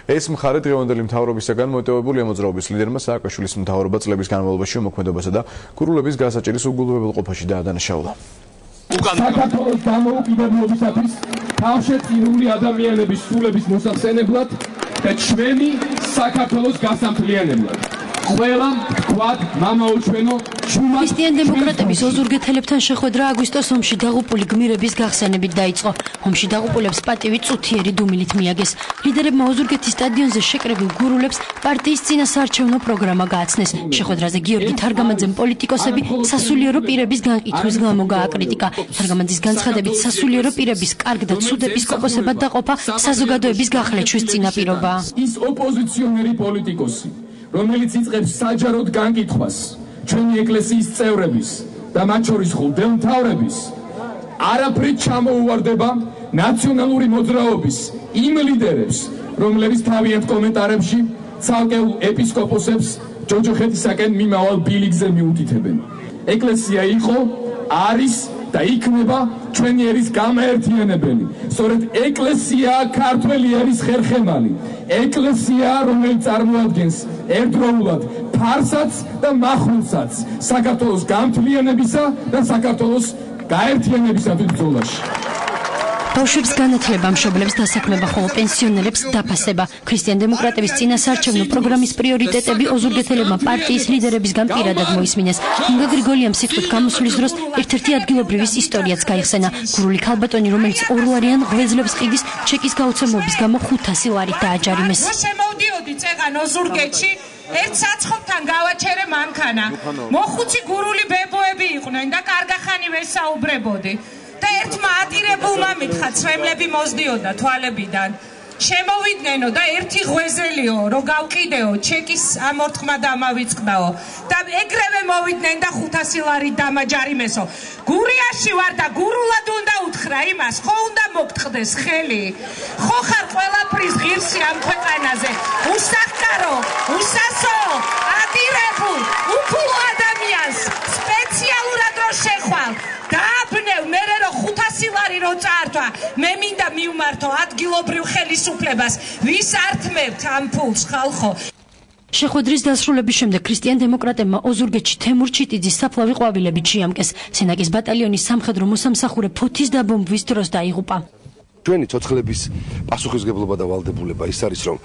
ეს მხარე დღევანდელი მთავრობისაგან მოტივირებული მოძრაობის ლიდერმა სააკაშვილის მთავრობა წლების განმავლობაში მოქმედებასა და გურულების გასაჭირის უგულებელყოფაში დაადანაშაულა. საქართველოს დამოუკიდებლობისათვის თავშეწირული ადამიანების სულების მოსახსენებლად და ჩვენი საქართველოს გასამთლიანებლად. ყველა თქვათ მამაუჩვენო ქრისტიან დემოკრატების ოზურგეთელებთან შეხვედრა აგვისტოს ომში დაღუპული გმირების გახსენებით დაიწყო. ომში დაღუპულებს პატივი წუთიერი დუმილით მიაგეს. ლიდერებმა ოზურგეთის სტადიონზე შეკრებილ გურულებს პარტიის წინასაარჩევნო პროგრამა გააცნეს. შეხვედრაზე გიორგი თარგამაძემ პოლიტიკოსები სასულიერო პირების განკითხვის გამო გააკრიტიკა. თარგამაძის განცხადებით სასულიერო პირების კარგ და ცუდ ეპისკოპოსებად დაყოფა საზოგადოების გახლეჩვის წინაპირობაა. ის ოპოზიციონერი პოლიტიკოსი, რომელიც იწყებს საჯაროდ განკითხვას ჩვენი ეკლესიის წევრების და მათ შორის ხულდელმთავრების, არაფრით ჩამოუვარდება ნაციონალური მოძრაობის იმ ლიდერებს, რომლებიც თავიანთ კომენტარებში ცალკეულ ეპისკოპოსებს ჯოჯოხეთისაკენ მიმავალ ბილიკზე მიუთითებენ. ეკლესია იყო, არის და იქნება ჩვენი ერის გამაერთიანებელი. სწორედ ეკლესია ქართველი ერის ხერხემალი. ეკლესია, რომელიც წარმოადგენს ერთდროულად ფარსაც და მახვილსაც საქართველოს გამთლიანებისა და საქართველოს გაერთიანებისათვის ბრძოლაში. ბავშვებს განათლება, მშობლებს დასაქმება, ხოლო პენსიონერებს დაფასება. ქრისტიან დემოკრატების წინასაარჩევნო პროგრამის პრიორიტეტები ოზურგეთელებმა პარტიის ლიდერებისგან პირადად მოისმინეს. ინგა გრიგოლიამ სიტყვით გამოსვლის დროს ერთ-ერთი ადგილობრივის ისტორიაც გაიხსენა. გურული ქალბატონი, რომელიც ორლარიან ღვიძლებს ყიდის, ჩეკის გაუცემობის გამო 500 ლარით დააჯარიმეს. შემოვდიოდი წეღან ოზურგეთში, ერთ საცხობთან გავაჩერე მანქანა. მოხუცი გურული ბებოები იყვნენ და კარგახანი ვესაუბრებოდი. და ერთმა ატირებულმა მითხრა, ცრემლები მოსდიოდა თვალებიდან. შემოვიდნენ და ერთი ღვეზელიო რო გავყიდეო, ჩეკის ამორთქმა დამავიწყდაო და ეგრევე მოვიდნენ და 500 ლარი დამაჯარიმესო. გურიაში ვარ და გურულად უნდა უთხრა იმას, ხო უნდა მოგტყდეს ხელი. ხო ხარ ყველაფრის ღირსი ამ ქვეყანაზე. უსახკარო, უსასო, ატირებულ, უფულო ადამიანს სპეციალურად რო შეხვალ. დააბნევ მერე რო 500 ლარი რო წაართვა, მე მინდა მივმართო ადგილობრივ ხელისუფლებას, ვის ართმევთ ამ ფულს ხალხო. შეხვედრის დასრულების შემდეგ ქრისტიან დემოკრატებმა ოზურგეთში თემურ ჩიტიძის საფლავი ყვავილებით შეამკეს. სენაკის ბატალიონის სამხედრო მოსამსახურე ფოთის დაბომბვის დროს დაიღუპა. ჩვენი ცოცხლების პასუხისგებლობა და ვალდებულება ის არის, რომ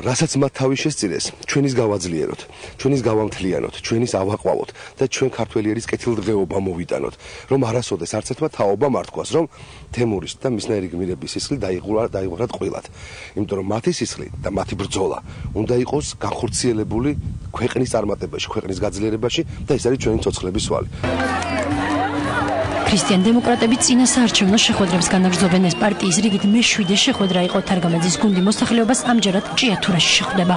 რასაც მათ თავი შესწირეს, ჩვენის გავაძლიეროთ, ჩვენის გავამთლიანოთ, ჩვენის ავაყვავოთ და ჩვენ ქართველი ერის კეთილდღეობა მოვიტანოთ, რომ არასოდეს არც ერთმა თაობამ არ თქვას, რომ თემურის და მისნაირი გმირების სისხლი დაიღურათ ყვილად. იმიტომ რომ მათი სისხლი და მათი ბრძოლა უნდა იყოს განხორციელებული ქვეყნის წარმატებაში, ქვეყნის გაძლიერებაში და ეს არის ჩვენი ცოცხლების ვალი. ქრისტიან დემოკრატები წინასაარჩევნო შეხვედრებს განაგრძობენ. ეს პარტიის რიგით მე-7 შეხვედრა იყო. თარგამაძის გუნდი მოსახლეობას ამჯერად ჭიათურაში შეხვდება.